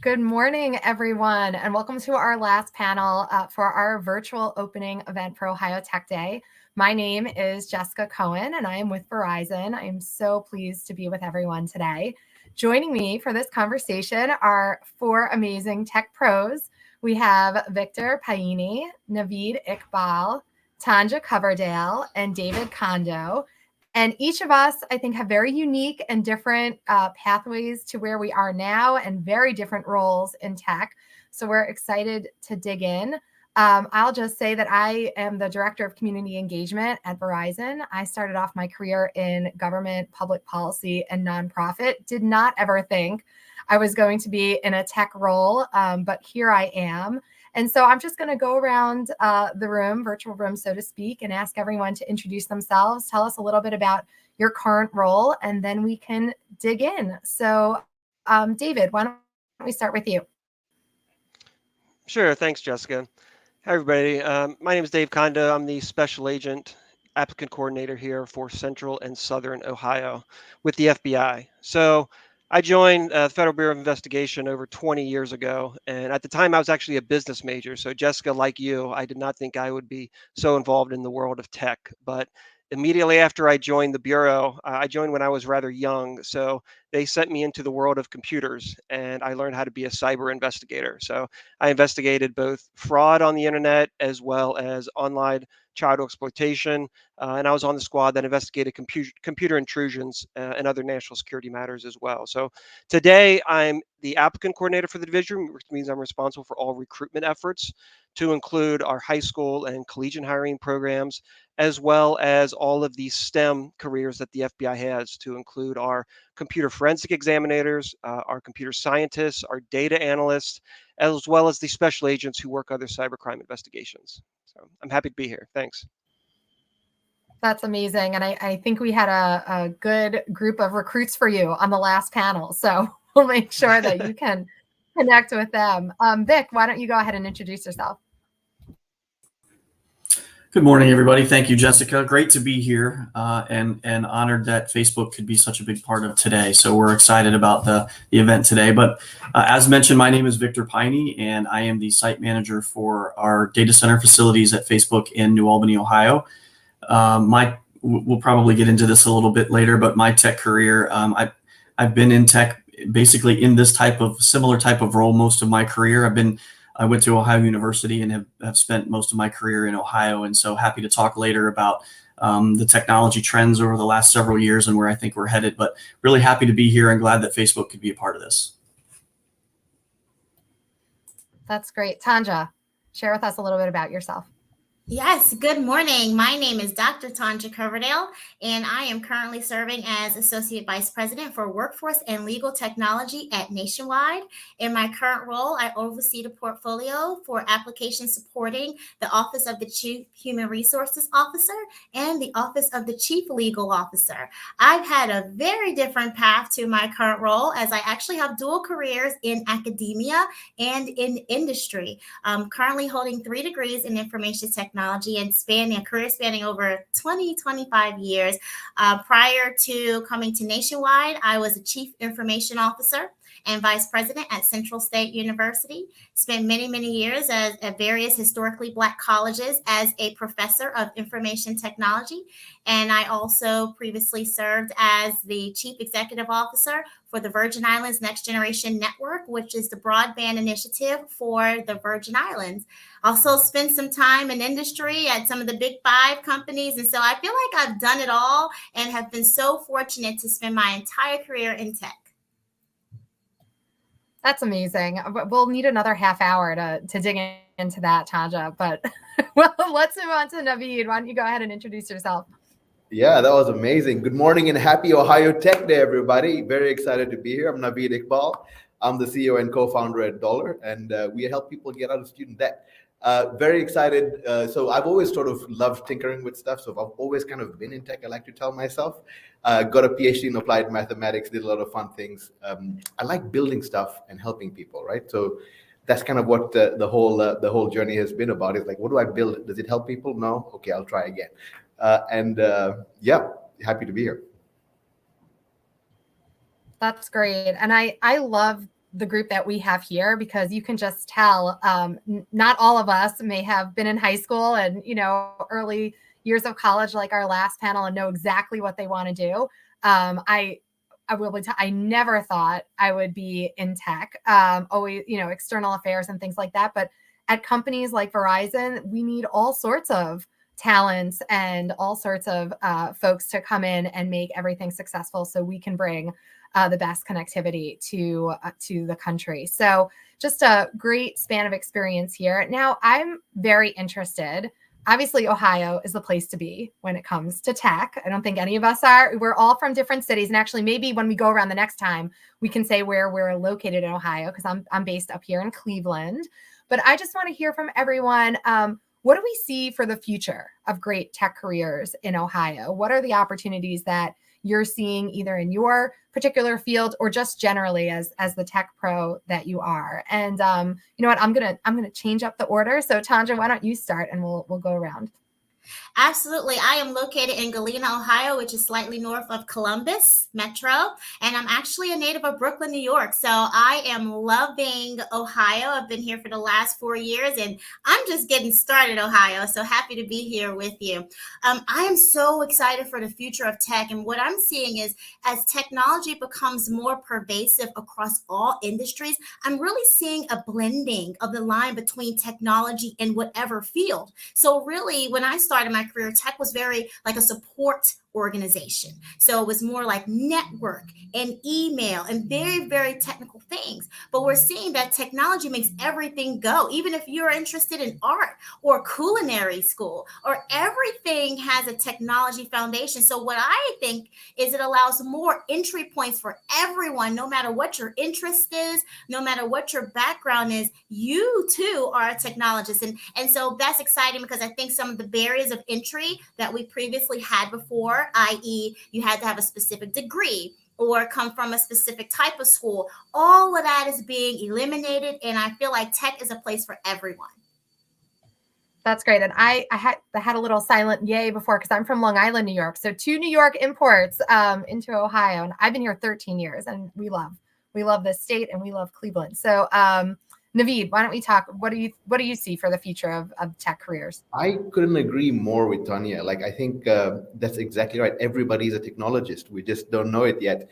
Good morning, everyone, and welcome to our last panel for our virtual opening event for Ohio Tech Day. My name is Jessica Cohen, and I am with Verizon. I am so pleased to be with everyone today. Joining me for this conversation are four amazing tech pros. We have Victor Piney, Naveed Iqbal, Tanja Coverdale, and David Kondo. And each of us, I think, have very unique and different pathways to where we are now and very different roles in tech. So we're excited to dig in. I'll just say that I am the Director of Community Engagement at Verizon. I started off my career in government, public policy, and nonprofit. Did not ever think I was going to be in a tech role, but here I am. And so I'm just going to go around the room, virtual room, so to speak, and ask everyone to introduce themselves, tell us a little bit about your current role, and then we can dig in. So, David, why don't we start with you? Sure. Thanks, Jessica. Hi, everybody. My name is Dave Kondo. I'm the Special Agent Applicant Coordinator here for Central and Southern Ohio with the FBI. So I joined the Federal Bureau of Investigation over 20 years ago. And at the time, I was actually a business major. So, Jessica, like you, I did not think I would be so involved in the world of tech. But immediately after I joined the Bureau, I joined when I was rather young. So they sent me into the world of computers and I learned how to be a cyber investigator. So I investigated both fraud on the internet as well as online child exploitation. And I was on the squad that investigated computer intrusions and other national security matters as well. So today I'm the applicant coordinator for the division, which means I'm responsible for all recruitment efforts to include our high school and collegiate hiring programs, as well as all of these STEM careers that the FBI has, to include our computer forensic examinators, our computer scientists, our data analysts, as well as the special agents who work other cybercrime investigations. So I'm happy to be here. Thanks. That's amazing. And I think we had a good group of recruits for you on the last panel. So we'll make sure that you can connect with them. Vic, why don't you go ahead and introduce yourself? Good morning, everybody. Thank you, Jessica. Great to be here and honored that Facebook could be such a big part of today. So we're excited about the event today. But as mentioned, my name is Victor Piney, and I am the site manager for our data center facilities at Facebook in New Albany, Ohio. We'll probably get into this a little bit later, but my tech career, I've been in tech basically in this similar type of role most of my career. I went to Ohio University and have spent most of my career in Ohio, and so happy to talk later about the technology trends over the last several years and where I think we're headed, but really happy to be here and glad that Facebook could be a part of this. That's great. Tanja, share with us a little bit about yourself. Yes, good morning. My name is Dr. Tanja Coverdale, and I am currently serving as Associate Vice President for Workforce and Legal Technology at Nationwide. In my current role, I oversee the portfolio for applications supporting the Office of the Chief Human Resources Officer and the Office of the Chief Legal Officer. I've had a very different path to my current role, as I actually have dual careers in academia and in industry. I'm currently holding 3 degrees in information technology and a career spanning over 25 years. Prior to coming to Nationwide, I was a Chief Information Officer and Vice President at Central State University. Spent many years at various historically Black colleges as a professor of information technology. And I also previously served as the Chief Executive Officer for the Virgin Islands Next Generation Network, which is the broadband initiative for the Virgin Islands. Also spent some time in industry at some of the big 5 companies. And so I feel like I've done it all and have been so fortunate to spend my entire career in tech. That's amazing. We'll need another half hour to dig into that, Tanja. But well, let's move on to Naveed. Why don't you go ahead and introduce yourself? Yeah, that was amazing. Good morning and happy Ohio Tech Day, everybody. Very excited to be here. I'm Naveed Iqbal. I'm the CEO and co-founder at Dollar, and we help people get out of student debt. Very excited. So I've always sort of loved tinkering with stuff. So I've always kind of been in tech, I like to tell myself. Got a PhD in applied mathematics, did a lot of fun things. I like building stuff and helping people, right? So that's kind of what the whole journey has been about. Is like, what do I build? Does it help people? No? Okay, I'll try again. Yeah, happy to be here. That's great. And I love the group that we have here, because you can just tell not all of us may have been in high school and, early years of college, like our last panel, and know exactly what they want to do. I will tell, I never thought I would be in tech, always, external affairs and things like that. But at companies like Verizon, we need all sorts of talents and all sorts of folks to come in and make everything successful so we can bring the best connectivity to the country. So just a great span of experience here. Now, I'm very interested. Obviously, Ohio is the place to be when it comes to tech. I don't think any of us are. We're all from different cities. And actually, maybe when we go around the next time, we can say where we're located in Ohio, because I'm based up here in Cleveland. But I just want to hear from everyone. What do we see for the future of great tech careers in Ohio? What are the opportunities that you're seeing either in your particular field or just generally as the tech pro that you are? And you know what, I'm gonna change up the order. So Tanja, why don't you start and we'll go around. Absolutely. I am located in Galena, Ohio, which is slightly north of Columbus Metro. And I'm actually a native of Brooklyn, New York. So I am loving Ohio. I've been here for the last 4 years and I'm just getting started, Ohio. So happy to be here with you. I am so excited for the future of tech. And what I'm seeing is as technology becomes more pervasive across all industries, I'm really seeing a blending of the line between technology in whatever field. So really, when I started my career, tech was very like a support organization. So it was more like network and email and very, very technical things. But we're seeing that technology makes everything go. Even if you're interested in art or culinary school, or everything has a technology foundation. So what I think is it allows more entry points for everyone, no matter what your interest is, no matter what your background is, you too are a technologist. And so that's exciting because I think some of the barriers of entry that we previously had before, i.e. you had to have a specific degree or come from a specific type of school, all of that is being eliminated. And I feel like tech is a place for everyone. That's great. And I had a little silent yay before because I'm from Long Island, New York. So 2 New York imports into Ohio. And I've been here 13 years and we love this state and we love Cleveland. So Naveed, why don't we talk? What do you see for the future of tech careers? I couldn't agree more with Tanya. Like, I think that's exactly right. Everybody's a technologist. We just don't know it yet.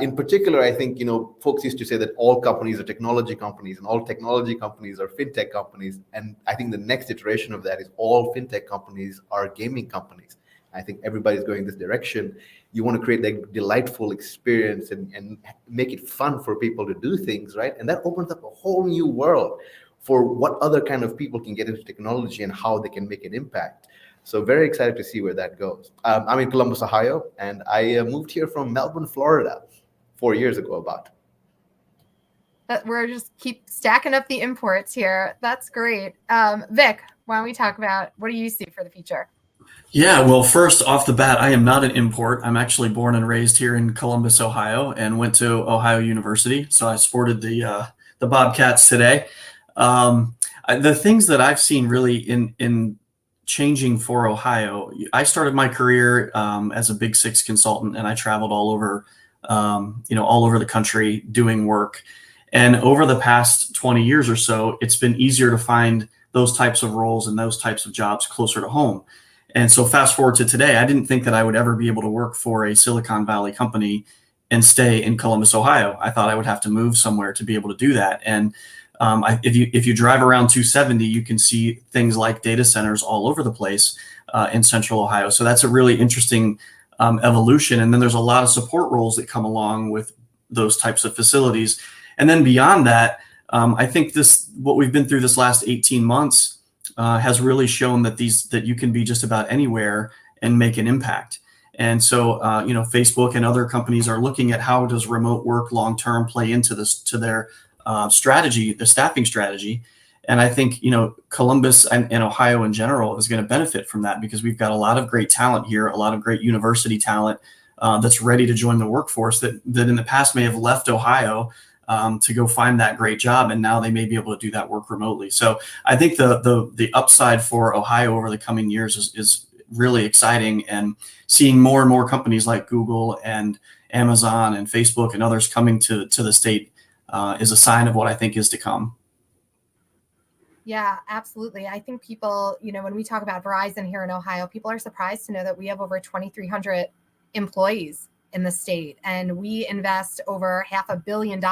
In particular, I think, folks used to say that all companies are technology companies and all technology companies are fintech companies. And I think the next iteration of that is all fintech companies are gaming companies. I think everybody's going this direction. You want to create that delightful experience and make it fun for people to do things, right? And that opens up a whole new world for what other kind of people can get into technology and how they can make an impact. So very excited to see where that goes. I'm in Columbus, Ohio, and I moved here from Melbourne, Florida 4 years ago about. We're just keep stacking up the imports here. That's great. Vic, why don't we talk about what do you see for the future? Yeah, well, first off the bat, I am not an import. I'm actually born and raised here in Columbus, Ohio, and went to Ohio University. So I sported the Bobcats today. The things that I've seen really in changing for Ohio, I started my career as a Big Six consultant, and I traveled all over, all over the country doing work. And over the past 20 years or so, it's been easier to find those types of roles and those types of jobs closer to home. And so fast forward to today, I didn't think that I would ever be able to work for a Silicon Valley company and stay in Columbus, Ohio. I thought I would have to move somewhere to be able to do that. And if you drive around 270, you can see things like data centers all over the place in Central Ohio. So that's a really interesting evolution. And then there's a lot of support roles that come along with those types of facilities. And then beyond that, I think what we've been through this last 18 months has really shown that you can be just about anywhere and make an impact. And so, Facebook and other companies are looking at how does remote work long-term play into their strategy, the staffing strategy. And I think, Columbus and Ohio in general is going to benefit from that because we've got a lot of great talent here, a lot of great university talent that's ready to join the workforce that in the past may have left Ohio to go find that great job, and now they may be able to do that work remotely. So I think the upside for Ohio over the coming years is really exciting, and seeing more and more companies like Google and Amazon and Facebook and others coming to the state is a sign of what I think is to come. Yeah, absolutely. I think people, when we talk about Verizon here in Ohio, people are surprised to know that we have over 2,300 employees in the state, and we invest over $500 million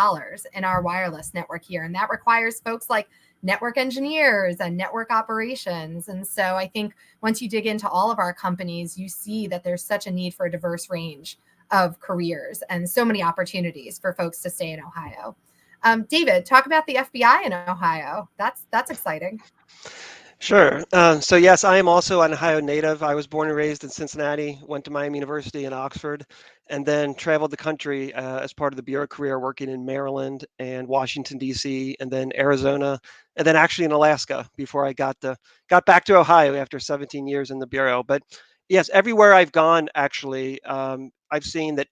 in our wireless network here. And that requires folks like network engineers and network operations. And so I think once you dig into all of our companies, you see that there's such a need for a diverse range of careers and so many opportunities for folks to stay in Ohio. David, talk about the FBI in Ohio. That's exciting. Sure. So yes, I am also an Ohio native. I was born and raised in Cincinnati, went to Miami University and Oxford, and then traveled the country as part of the Bureau career, working in Maryland and Washington, D.C., and then Arizona, and then actually in Alaska before I got back to Ohio after 17 years in the Bureau. But yes, everywhere I've gone, actually, I've seen that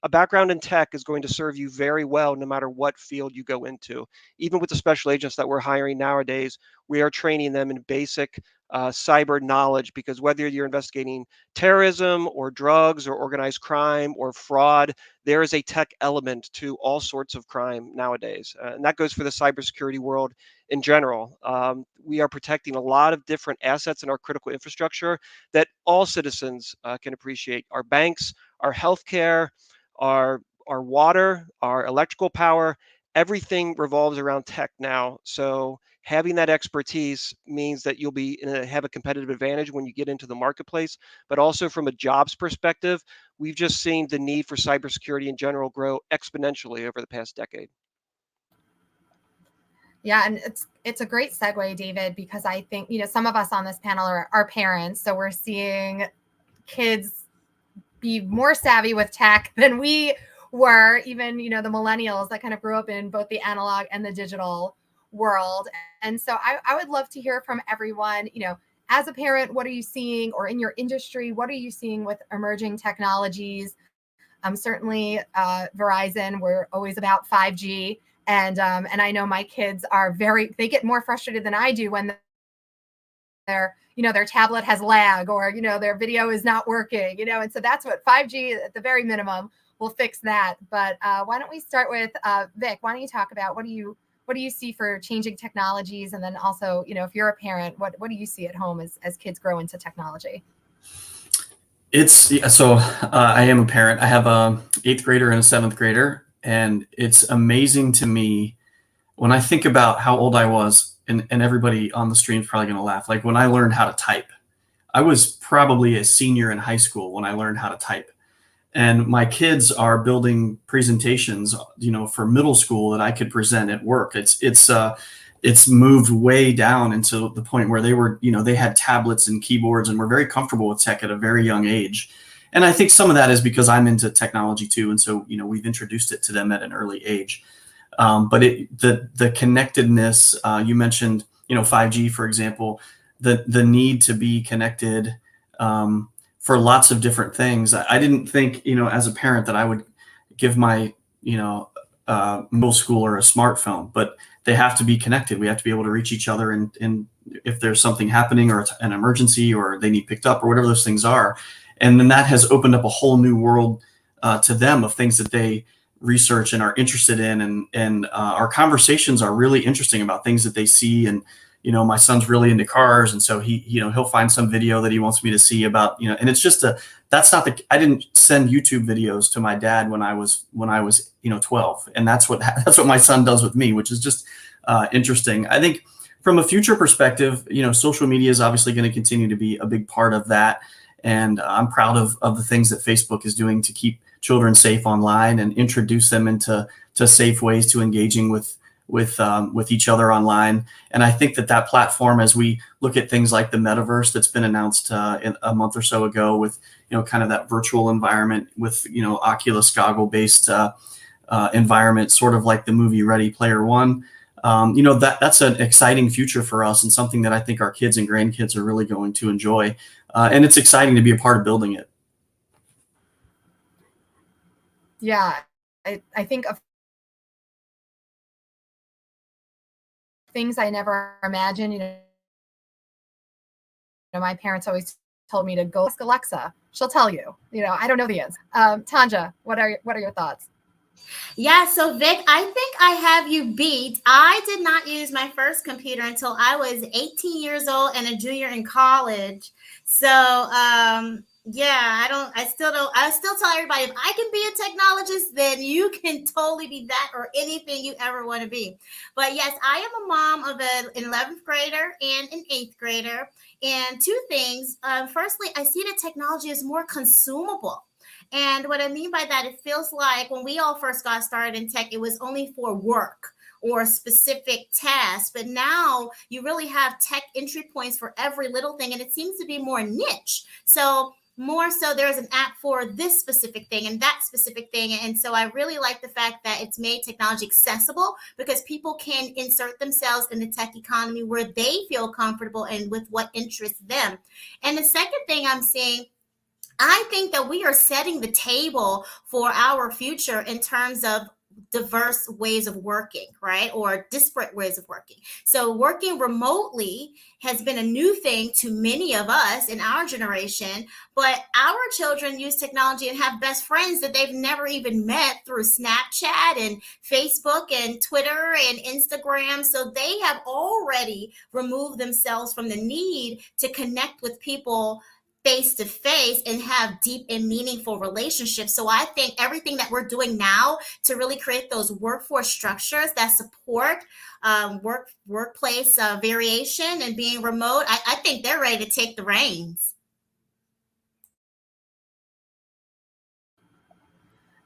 a background in tech is going to serve you very well no matter what field you go into. Even with the special agents that we're hiring nowadays, we are training them in basic cyber knowledge, because whether you're investigating terrorism or drugs or organized crime or fraud, there is a tech element to all sorts of crime nowadays. And that goes for the cybersecurity world in general. We are protecting a lot of different assets in our critical infrastructure that all citizens can appreciate. Our banks, our healthcare, our water, our electrical power, everything revolves around tech now. So having that expertise means that you'll have a competitive advantage when you get into the marketplace. But also from a jobs perspective, we've just seen the need for cybersecurity in general grow exponentially over the past decade. Yeah, and it's a great segue, David, because I think, some of us on this panel are parents, so we're seeing kids be more savvy with tech than we were, even, the millennials that kind of grew up in both the analog and the digital world. And so I would love to hear from everyone, as a parent, what are you seeing, or in your industry, what are you seeing with emerging technologies? Certainly Verizon, we're always about 5G. And I know my kids they get more frustrated than I do when their tablet has lag, or, their video is not working, and so that's what 5G at the very minimum will fix that. But why don't we start with Vic? Why don't you talk about what do you see for changing technologies? And then also, if you're a parent, what do you see at home as kids grow into technology? I am a parent. I have a 8th grader and a 7th grader. And it's amazing to me when I think about how old I was, and everybody on the stream is probably going to laugh. Like when I learned how to type, I was probably a senior in high school when I learned how to type. And my kids are building presentations, for middle school that I could present at work. It's moved way down into the point where they had tablets and keyboards and were very comfortable with tech at a very young age. And I think some of that is because I'm into technology too. And so, we've introduced it to them at an early age. But the connectedness, you mentioned, 5G, for example, the need to be connected for lots of different things. I didn't think, as a parent, that I would give my, middle schooler a smartphone, but they have to be connected. We have to be able to reach each other, and if there's something happening or an emergency or they need picked up or whatever those things are. And then that has opened up a whole new world to them of things that they research and are interested in. And our conversations are really interesting about things that they see. And, my son's really into cars. And so he'll find some video that he wants me to see about, and it's just I didn't send YouTube videos to my dad when I was 12. And that's what my son does with me, which is just interesting. I think from a future perspective, social media is obviously going to continue to be a big part of that. And I'm proud of the things that Facebook is doing to keep children safe online and introduce them into safe ways to engaging with each other online. And I think that platform, as we look at things like the metaverse that's been announced a month or so ago, with kind of that virtual environment with Oculus goggle based environment, sort of like the movie Ready Player One. That's an exciting future for us, and something that I think our kids and grandkids are really going to enjoy. And it's exciting to be a part of building it. Yeah, I think of things I never imagined. My parents always told me to go ask Alexa. She'll tell you. I don't know the answer. Tanja, what are your thoughts? Yeah, so Vic, I think I have you beat. I did not use my first computer until I was 18 years old and a junior in college. So, yeah, I still tell everybody if I can be a technologist, then you can totally be that or anything you ever want to be. But yes, I am a mom of an 11th grader and an 8th grader. And two things. Firstly, I see that technology is more consumable. And what I mean by that, it feels like when we all first got started in tech, it was only for work or specific tasks. But now you really have tech entry points for every little thing, and it seems to be more niche. So more so there's an app for this specific thing and that specific thing. And so I really like the fact that it's made technology accessible because people can insert themselves in the tech economy where they feel comfortable and with what interests them. And the second thing I'm seeing, I think that we are setting the table for our future in terms of diverse ways of working, right? Or disparate ways of working. So working remotely has been a new thing to many of us in our generation, but our children use technology and have best friends that they've never even met through Snapchat and Facebook and Twitter and Instagram. So they have already removed themselves from the need to connect with people face to face and have deep and meaningful relationships. So I think everything that we're doing now to really create those workforce structures that support workplace variation and being remote, I think they're ready to take the reins.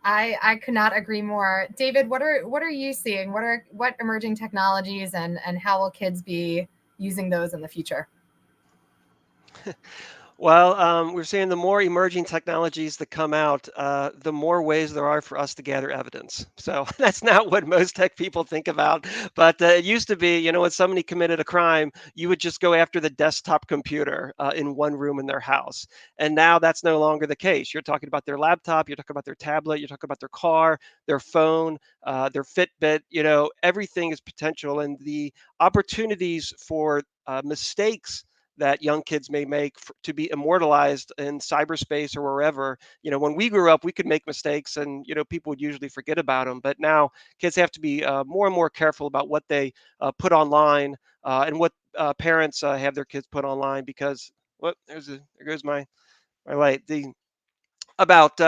I could not agree more. David, what are you seeing? What emerging technologies and how will kids be using those in the future? Well, we're seeing the more emerging technologies that come out, the more ways there are for us to gather evidence. So that's not what most tech people think about. But it used to be, when somebody committed a crime, you would just go after the desktop computer in one room in their house. And now that's no longer the case. You're talking about their laptop, you're talking about their tablet, you're talking about their car, their phone, their Fitbit. Everything is potential. And the opportunities for mistakes that young kids may make to be immortalized in cyberspace or wherever. When we grew up, we could make mistakes and, people would usually forget about them. But now kids have to be more and more careful about what they put online and what parents have their kids put online because, there goes my light. About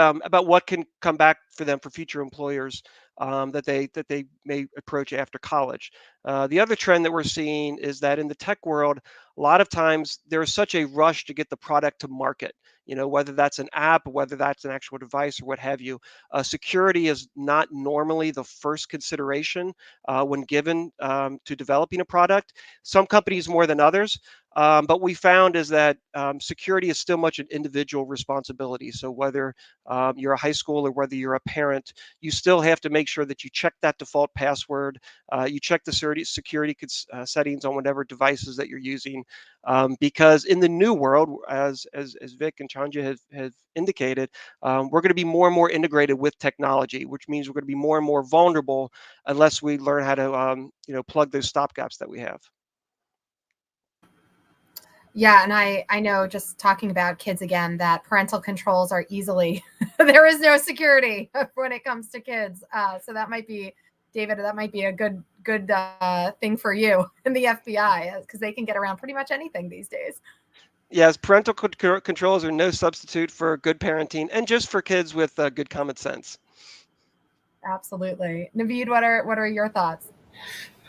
what can come back for them for future employers that they may approach after college. The other trend that we're seeing is that in the tech world, a lot of times there is such a rush to get the product to market. Whether that's an app, whether that's an actual device, or what have you. Security is not normally the first consideration when given to developing a product. Some companies more than others. But we found is that security is still much an individual responsibility. So whether you're a high school or whether you're a parent, you still have to make sure that you check that default password, you check the security settings on whatever devices that you're using, because in the new world, as Vic and Chanja have indicated, we're going to be more and more integrated with technology, which means we're going to be more and more vulnerable unless we learn how to plug those stopgaps that we have. Yeah, and I know, just talking about kids again, that parental controls are easily there is no security when it comes to kids. So that might be, David, that might be a good thing for you in the FBI, because they can get around pretty much anything these days. Yes, parental controls are no substitute for good parenting and just for kids with good common sense. Absolutely. Naveed, what are your thoughts?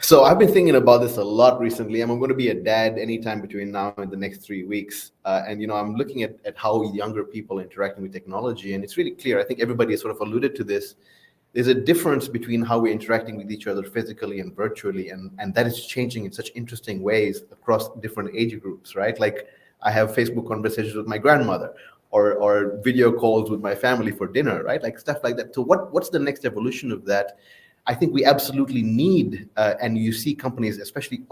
So I've been thinking about this a lot recently. I'm going to be a dad anytime between now and the next 3 weeks. And I'm looking at how younger people are interacting with technology. And it's really clear. I think everybody has sort of alluded to this. There's a difference between how we're interacting with each other physically and virtually. And that is changing in such interesting ways across different age groups, right? Like I have Facebook conversations with my grandmother or video calls with my family for dinner, right? Like stuff like that. So what's the next evolution of that? I think we absolutely need, and you see companies, especially,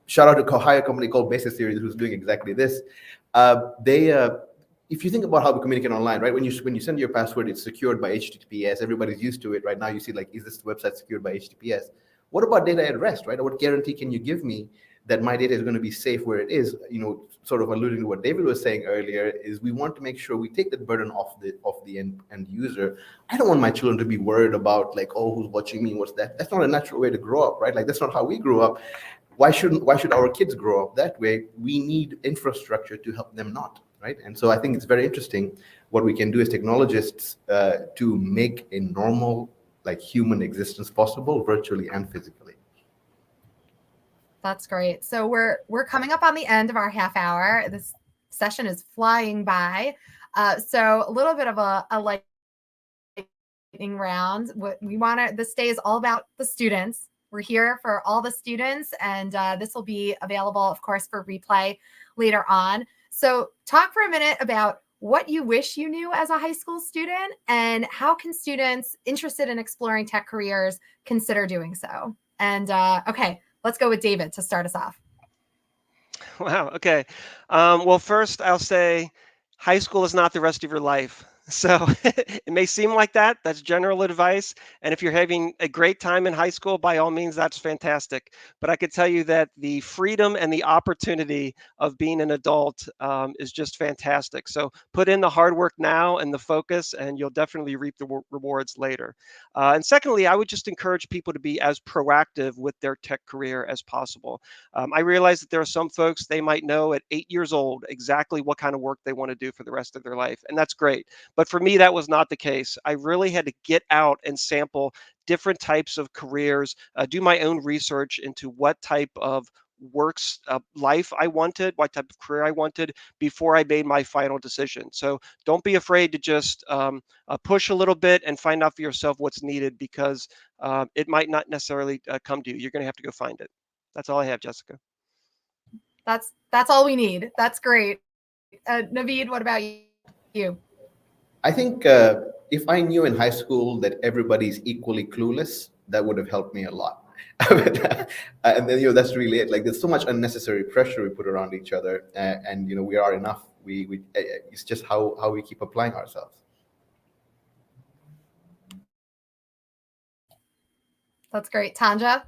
shout out to a hire company called Basis Series who's doing exactly this. If you think about how we communicate online, right? When you send your password, it's secured by HTTPS. Everybody's used to it. Right now, you see, like, is this website secured by HTTPS? What about data at rest, right? Or what guarantee can you give me that my data is going to be safe where it is, sort of alluding to what David was saying earlier, is we want to make sure we take the burden off the end user. I don't want my children to be worried about like, oh, who's watching me? What's that? That's not a natural way to grow up, right? Like that's not how we grew up. Why should our kids grow up that way? We need infrastructure to help them not, right? And so I think it's very interesting what we can do as technologists to make a normal, like human existence possible, virtually and physically. That's great. So we're coming up on the end of our half hour. This session is flying by. So a little bit of a lightning round. This day is all about the students. We're here for all the students, and this will be available, of course, for replay later on. So talk for a minute about what you wish you knew as a high school student, and how can students interested in exploring tech careers consider doing so? And okay, let's go with David to start us off. Wow. Okay. Well, first I'll say high school is not the rest of your life. So it may seem like that. That's general advice. And if you're having a great time in high school, by all means, that's fantastic. But I could tell you that the freedom and the opportunity of being an adult is just fantastic. So put in the hard work now and the focus, and you'll definitely reap the rewards later. And secondly, I would just encourage people to be as proactive with their tech career as possible. I realize that there are some folks, they might know at 8 years old exactly what kind of work they want to do for the rest of their life. And that's great. But for me, that was not the case. I really had to get out and sample different types of careers, do my own research into what type of life I wanted, what type of career I wanted before I made my final decision. So don't be afraid to just push a little bit and find out for yourself what's needed, because it might not necessarily come to you. You're going to have to go find it. That's all I have, Jessica. That's all we need. That's great. Naveed, what about you? I think if I knew in high school that everybody's equally clueless, that would have helped me a lot. And then, that's really it. Like, there's so much unnecessary pressure we put around each other, and we are enough. It's just how we keep applying ourselves. That's great. Tanja?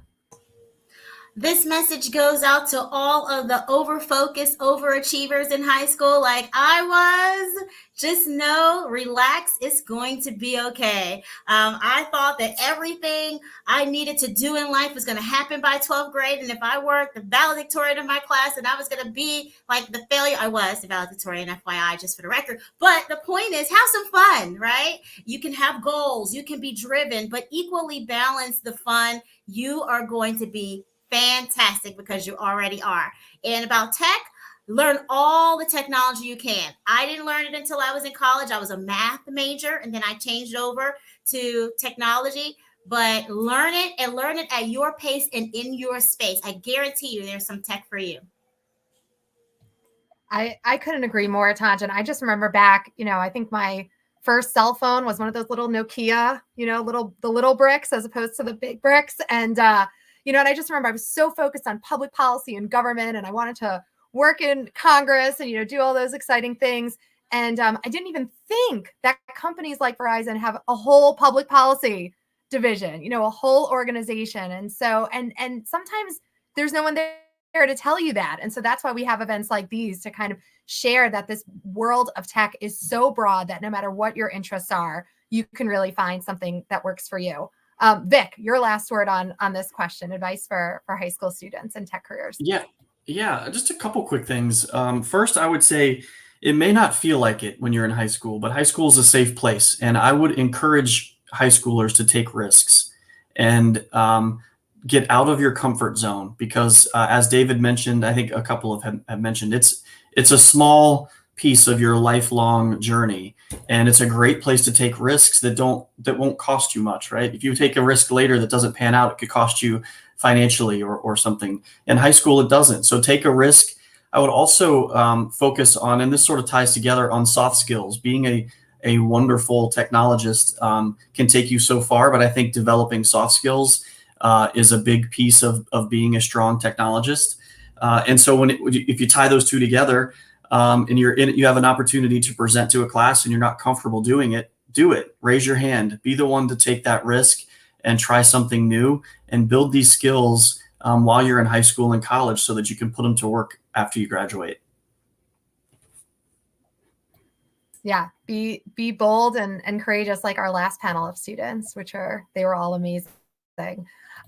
This message goes out to all of the over-focused overachievers in high school like I was. Just know, relax, it's going to be okay. I thought that everything I needed to do in life was going to happen by 12th grade. And if I were the valedictorian of my class, and I was going to be like the failure. I was the valedictorian, FYI, just for the record. But the point is, have some fun, right? You can have goals, you can be driven, but equally balance the fun. You are going to be fantastic because you already are. And about tech, learn all the technology you can. I didn't learn it until I was in college. I was a math major, and then I changed over to technology. But learn it, and learn it at your pace and in your space. I guarantee you there's some tech for you. I couldn't agree more, Tanja. And I just remember back, I think my first cell phone was one of those little Nokia, the little bricks as opposed to the big bricks. And and I just remember I was so focused on public policy and government, and I wanted to work in Congress and, do all those exciting things. And I didn't even think that companies like Verizon have a whole public policy division, a whole organization. And so, and sometimes there's no one there to tell you that. And so that's why we have events like these to kind of share that this world of tech is so broad that no matter what your interests are, you can really find something that works for you. Vic, your last word on this question, advice for high school students and tech careers. Yeah, just a couple quick things. First, I would say it may not feel like it when you're in high school, but high school is a safe place. And I would encourage high schoolers to take risks and get out of your comfort zone, because as David mentioned, I think a couple of have mentioned, it's a small piece of your lifelong journey, and it's a great place to take risks that won't cost you much, right? If you take a risk later that doesn't pan out, it could cost you financially or something. In high school, it doesn't. So take a risk. I would also focus on, and this sort of ties together, on soft skills. Being a wonderful technologist can take you so far, but I think developing soft skills is a big piece of being a strong technologist. And so if you tie those two together, and you have an opportunity to present to a class and you're not comfortable doing it, do it. Raise your hand. Be the one to take that risk and try something new and build these skills while you're in high school and college so that you can put them to work after you graduate. Yeah, be bold and courageous like our last panel of students, they were all amazing.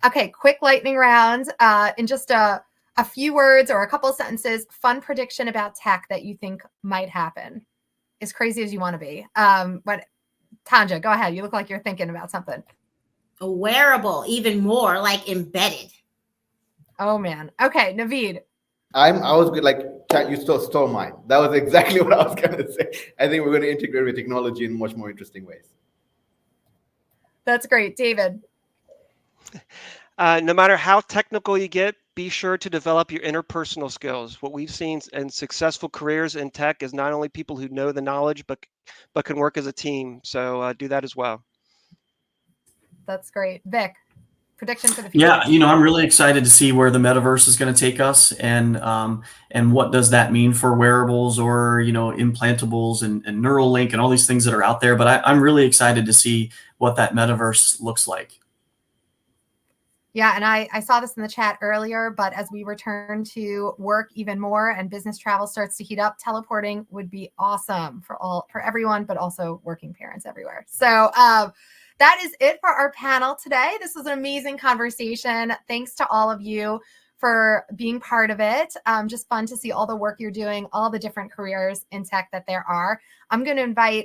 Okay, quick lightning round. In just a few words or a couple of sentences, fun prediction about tech that you think might happen. As crazy as you want to be. But Tanja, go ahead. You look like you're thinking about something. A wearable, even more like embedded. Oh man. Okay, Naveed. I was good. Like, you stole mine. That was exactly what I was going to say. I think we're going to integrate with technology in much more interesting ways. That's great. David. No matter how technical you get, be sure to develop your interpersonal skills. What we've seen in successful careers in tech is not only people who know the knowledge, but can work as a team. So do that as well. That's great. Vic, prediction for the future. Yeah, I'm really excited to see where the metaverse is going to take us, and what does that mean for wearables or implantables and Neuralink and all these things that are out there. But I'm really excited to see what that metaverse looks like. Yeah, and I saw this in the chat earlier, but as we return to work even more and business travel starts to heat up, teleporting would be awesome for everyone, but also working parents everywhere. So that is it for our panel today. This was an amazing conversation. Thanks to all of you for being part of it. Just fun to see all the work you're doing, all the different careers in tech that there are. I'm going to invite